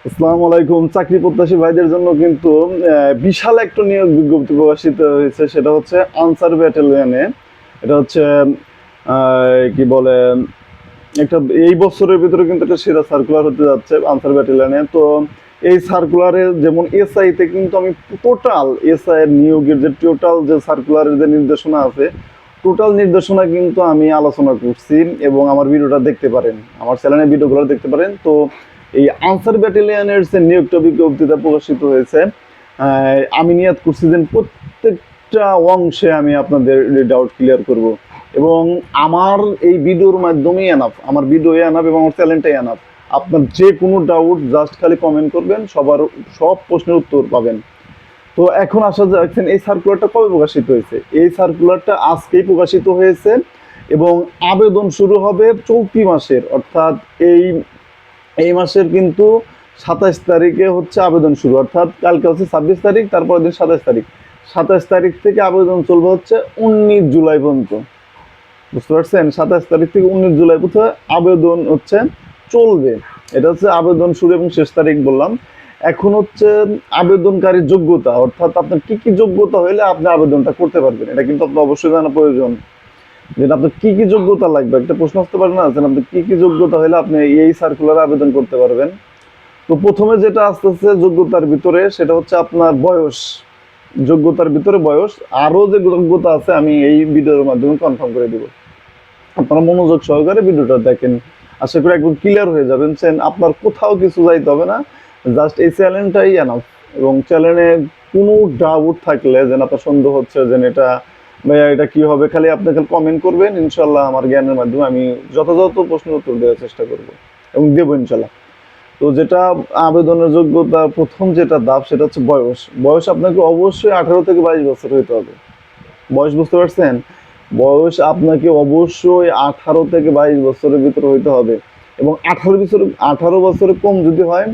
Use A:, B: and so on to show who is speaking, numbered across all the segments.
A: আসসালামু আলাইকুম। চাকরি প্রত্যাশী ভাইদের জন্য কিন্তু বিশাল একটা নিয়োগ বিজ্ঞপ্তি প্রকাশিত হয়েছে, সেটা হচ্ছে আনসার ব্যাটালিয়নে। এটা হচ্ছে কি বলে একটা এই বছরের ভিতরে কিন্তু একটা সেরা সার্কুলার হতে যাচ্ছে আনসার ব্যাটালিয়নে। তো এই সার্কুলারে যেমন এসআই তে কিন্তু আমি টোটাল এসআই এর নিয়োগের যে টোটাল যে সার্কুলারের যে নির্দেশনা আছে, টোটাল নির্দেশনা কিন্তু আমি আলোচনা করছি এবং আমার ভিডিওটা দেখতে পারেন, আমার চ্যানেলের ভিডিওগুলো দেখতে পারেন। তো এই আনসার ব্যাটালিয়নের যে নিয়োগটা বিজ্ঞপ্তিটা প্রকাশিত হয়েছে, আমি নিয়াত করছি যে প্রত্যেকটা অংশে আমি আপনাদের ডাউট ক্লিয়ার করব এবং আমার এই ভিডিওর মাধ্যমেই এনাফ, আমার ভিডিও এনাফ এবং আমার চ্যানেলটাই এনাফ। আপনার যে কোনো ডাউট জাস্ট খালি কমেন্ট করবেন, সব প্রশ্নের উত্তর পাবেন। তো এখন আসা যাচ্ছেন এই সার্কুলারটা কবে প্রকাশিত হয়েছে। এই সার্কুলারটা আজকেই প্রকাশিত হয়েছে এবং আবেদন শুরু হবে চলতি মাসের, অর্থাৎ এই মাসের কিন্তু 27 তারিখে হচ্ছে আবেদন শুরু, অর্থাৎ কালকে হচ্ছে 26 তারিখ, তারপরের দিন 27 তারিখ। 27 তারিখ থেকে আবেদন চলবে হচ্ছে 19 জুলাই পর্যন্ত, বুঝতে পারছেন? 27 তারিখ থেকে 19 জুলাই পর্যন্ত আবেদন হচ্ছে চলবে। এটা হচ্ছে আবেদন শুরু এবং শেষ তারিখ বললাম। এখন হচ্ছে আবেদনকারীর যোগ্যতা, অর্থাৎ আপনার কি কি যোগ্যতা হলে আপনি আবেদনটা করতে পারবেন, এটা কিন্তু আপনার অবশ্যই জানা প্রয়োজন। যে আপনার কি কি যোগ্যতা লাগবে, একটা প্রশ্ন আসতে পারে না যে আপনি কি কি যোগ্যতা হলে আপনি এই সার্কুলারে আবেদন করতে পারবেন। তো প্রথমে যেটা আসতেছে যোগ্যতার ভিতরে, সেটা হচ্ছে আপনার বয়স। যোগ্যতার ভিতরে বয়স, আরো যে যোগ্যতা আছে আমি এই ভিডিওর মাধ্যমে কনফার্ম করে দিব। আপনারা মনোযোগ সহকারে ভিডিওটা দেখেন, আশা করি একদম ক্লিয়ার হয়ে যাবেন। আপনার কোথাও কিছু যাইতে হবে না, জাস্ট এই চ্যানেলটাই এনাফ। এবং চ্যানেলে কোনো ডাউট থাকলে, যেন আপনার সন্দেহ হচ্ছে যে এটা ভাইয়া এটা কি হবে, খালি আপনি খালি কমেন্ট করবেন, ইনশাল্লাহ আমার জ্ঞানের মাধ্যমে আমি যথাযথ প্রশ্নের উত্তর দেওয়ার চেষ্টা করব এবং দেবো ইনশাল্লাহ। তো যেটা আবেদনের যোগ্যতা প্রথম যেটা ধাপ, সেটা হচ্ছে বয়স। বয়স আপনাকে অবশ্যই 18 থেকে 22 বছর হইতে হবে। বয়স বুঝতে পারছেন? বয়স আপনাকে অবশ্যই 18 থেকে 22 বছরের ভিতরে হইতে হবে এবং 18 বছরের কম যদি হয়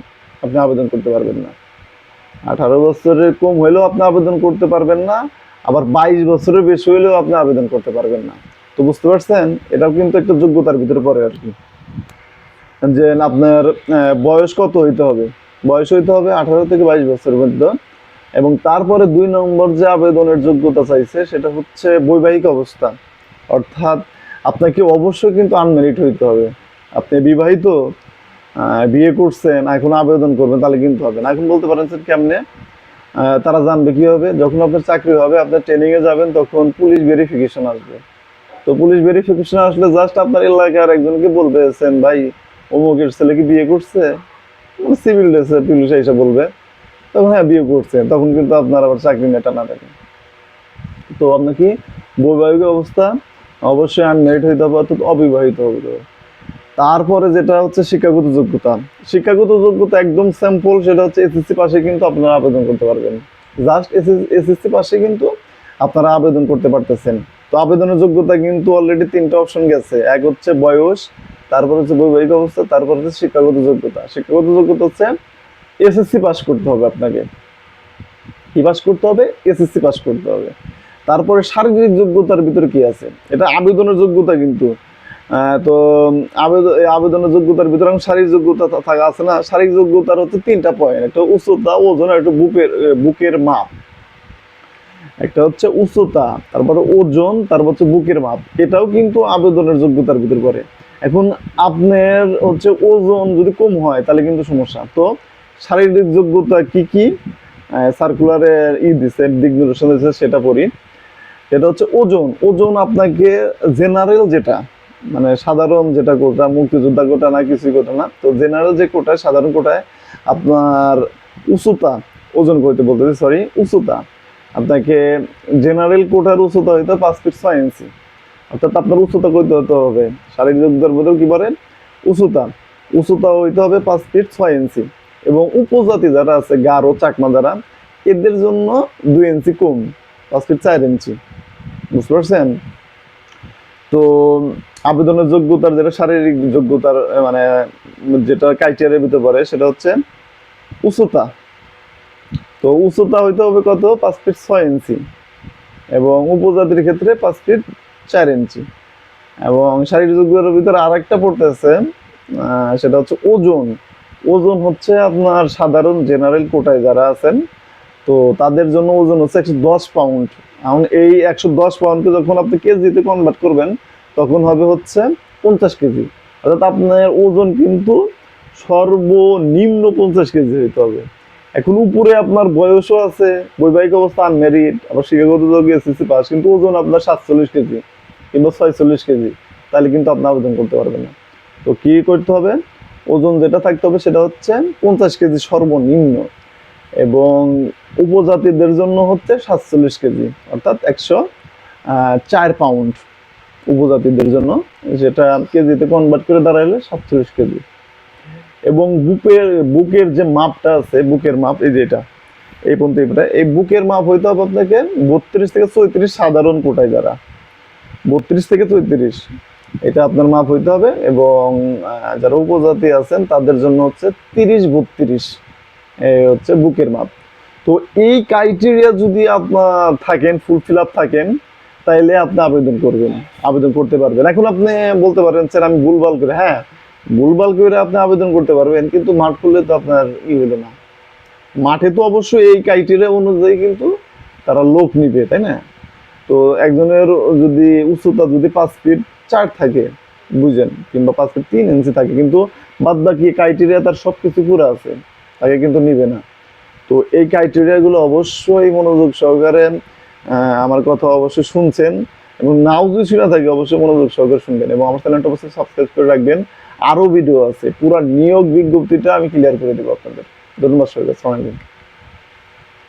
A: আপনি আবেদন করতে পারবেন না। 18 বছরের কম হইলেও আপনি আবেদন করতে পারবেন না, আবার 22 বছরের বেশি হইলেও আপনি আবেদন করতে পারবেন না। তো বুঝতে পারছেন, এটাও কিন্তু একটা যোগ্যতার ভিতরে পড়ে আর কি, যে আপনার বয়স কত হইতে হবে। বয়স হইতে হবে 18 থেকে 22 বছরের মধ্যে। এবং তারপরে 2 নম্বর যে আবেদনের যোগ্যতা চাইছে, সেটা হচ্ছে বৈবাহিক অবস্থা, অর্থাৎ আপনাকে অবশ্যই কিন্তু আনমেরিড হইতে হবে। আপনি বিবাহিত, বিয়ে করছেন, এখন আবেদন করবেন, তাহলে কিন্তু হবে না। এখন বলতে পারেন কেমনে? তারা জানবে কিভাবে? যখন আপনার চাকরি হবে, আপনার ট্রেনিংয়ে যাবেন, তখন পুলিশ ভেরিফিকেশন আসবে। তো পুলিশ ভেরিফিকেশন আসলে জাস্ট আপনার এলাকার একজনকে বলবেন, ভাই অমুকের ছেলে কি বিয়ে করছে, সিভিল ড্রেসে পুলিশ এসে বলবে, তখন হ্যাঁ বিয়ে করছে, তখন কিন্তু আপনার আবার চাকরি নেটা না থাকে। তো আপনাকে বৈবাহিক অবস্থা অবশ্যই আনমেরিড হইতে হবে, অর্থাৎ অবিবাহিত হইতে হবে। তারপরে যেটা হচ্ছে শিক্ষাগত যোগ্যতা। শিক্ষাগত যোগ্যতা একদম সিম্পল, সেটা হচ্ছে এসএসসি পাশে কিন্তু আপনারা আবেদন করতে পারবেন। জাস্ট এসএসসি পাশে কিন্তু আপনারা আবেদন করতে পারতেছেন। তো আবেদনের যোগ্যতা কিন্তু অলরেডি 3টা অপশন গেছে। এক হচ্ছে বয়স, তারপর হচ্ছে বৈবাহিক অবস্থা, তারপর হচ্ছে শিক্ষাগত যোগ্যতা। শিক্ষাগত যোগ্যতা হচ্ছে এসএসসি পাস করতে হবে আপনাকে। কি পাস করতে হবে? এসএসসি পাস করতে হবে। তারপরে শারীরিক যোগ্যতার ভিতরে কি আছে, এটা আবেদনের যোগ্যতা কিন্তু। তো আবেদনের যোগ্যতার ভিতরে শারীরিক যোগ্যতা থাকা আছে না। শারীরিক যোগ্যতার হচ্ছে 3টা পয়েন্ট, একটা উচ্চতা, ওজন, আর একটা বুকের মাপ। একটা হচ্ছে উচ্চতা, তারপরে ওজন, তারপর হচ্ছে বুকের মাপ। এটাও কিন্তু আবেদনের যোগ্যতার ভিতর পড়ে। এখন আপনার হচ্ছে ওজন যদি কম হয় তাহলে কিন্তু সমস্যা। তো শারীরিক যোগ্যতা কি কি সার্কুলারে দিছে, দিক নির্দেশনা দিচ্ছে, সেটা পড়ি। এটা হচ্ছে ওজন। ওজন আপনাকে জেনারেল যেটা, মানে সাধারণ যেটা কোটা, মুক্তিযোদ্ধা কোটা না, কিছুই কোটা না, তো জেনারেল যে কোটায়, সাধারণ কোটায় আপনার উচ্চতা, ওজন করতে বলতেছি, সরি, উচ্চতা। আপনাকে জেনারেল কোটার উচ্চতা হইতে 5 ফিট 6 ইঞ্চি, অর্থাৎ আপনার উচ্চতা করতে হতে হবে। শারীরিক যোগ্যতার মধ্যে কি বলেন? উচ্চতা। উচ্চতা হইতে হবে 5 ফিট 6 ইঞ্চি। এবং উপজাতি যারা আছে, গারো, চাকমা যারা, এদের জন্য 2 ইঞ্চি কম, 5 ফিট 4 ইঞ্চি। বুঝতে পারছেন? তো আবেদনের যোগ্যতার যেটা শারীরিক যোগ্যতার মানে যেটা ক্রাইটেরিয়ার ভিতরে পড়ে, সেটা হচ্ছে উচ্চতা। তো উচ্চতা হইতে হবে কত? 5 ফিট 6 ইঞ্চি। এবং উপজাতির ক্ষেত্রে 5 ফিট 4 ইঞ্চি। এবং শারীরিক যোগ্যতার ভিতরে আর একটা পড়তেছে, সেটা হচ্ছে ওজন। ওজন হচ্ছে আপনার সাধারণ জেনারেল কোটায় যারা আছেন, তো তাদের জন্য ওজন হচ্ছে 110 পাউন্ড। এখন এই 110 পাউন্ডকে যখন আপনি কেজিতে কনভার্ট করবেন তখন হবে হচ্ছে 50 কেজি। অর্থাৎ আপনার ওজন কিন্তু সর্বনিম্ন 50 কেজি হইতে হবে। এখন উপরে আপনার বয়সও আছে, বৈবাহিক অবস্থা আনম্যারিড, আবার শিক্ষাগত যোগ্য এসএসসি পাস, কিন্তু ওজন আপনার 47 কেজি কিংবা 46 কেজি, তাহলে কিন্তু আপনি আবেদন করতে পারবেন না। তো কি করতে হবে, ওজন যেটা থাকতে হবে সেটা হচ্ছে 50 কেজি সর্বনিম্ন, এবং উপজাতিদের জন্য হচ্ছে 47 কেজি, অর্থাৎ 104 পাউন্ড উপজাতিদের জন্য, যেটা কেজিতে কনভার্ট করে দাঁড়াইলে 47 কেজি। এবং বুকের যে মাপটা আছে, বুকের মাপ এই যেটা এই পর্যন্ত এই বুকের মাপ হইতে হবে আপনাকে 32 থেকে 34 সাধারণ কোটায় যারা, 32 থেকে 34 এটা আপনার মাপ হইতে হবে। এবং যারা উপজাতি আছেন তাদের জন্য হচ্ছে 30-32 হচ্ছে বুকের মাপ। তো এই ক্রাইটেরিয়া যদি আপনার থাকেন, ফুলফিল আপ থাকেন, তাইলে আপনি আবেদন করবেন, আবেদন করতে পারবেন। এখন আপনি বলতে পারেন স্যার আমি ভুলভাল করে, হ্যাঁ ভুলভাল করে আপনি আবেদন করতে পারবেন, কিন্তু মাঠ করলে তো আপনার হলো না। মাঠে তো অবশ্যই এই ক্রাইটেরিয়া অনুযায়ী কিন্তু তারা লোক নিবে, তাই না? তো একজনের যদি উচ্চতা যদি 5 ফিট 4 থাকে, বুঝেন, কিংবা 5 ফিট 3 ইঞ্চি থাকে, কিন্তু বাদ বাকি ক্রাইটেরিয়া তার সবকিছু পুরো আছে, তাকে কিন্তু নিবে না। তো এই ক্রাইটেরিয়াগুলো অবশ্যই মনোযোগ সহকারে আমার কথা অবশ্যই শুনছেন, এবং নাও যদি শুনে থাকে অবশ্যই মনোযোগ সহকারে শুনবেন, এবং আমার চ্যানেলটা অবশ্যই সাবস্ক্রাইব করে রাখবেন। আরও ভিডিও আছে, পুরো নিয়োগ বিজ্ঞপ্তিটা আমি ক্লিয়ার করে দেবো আপনাদের। ধন্যবাদ সবাইকে। আসসালামু আলাইকুম।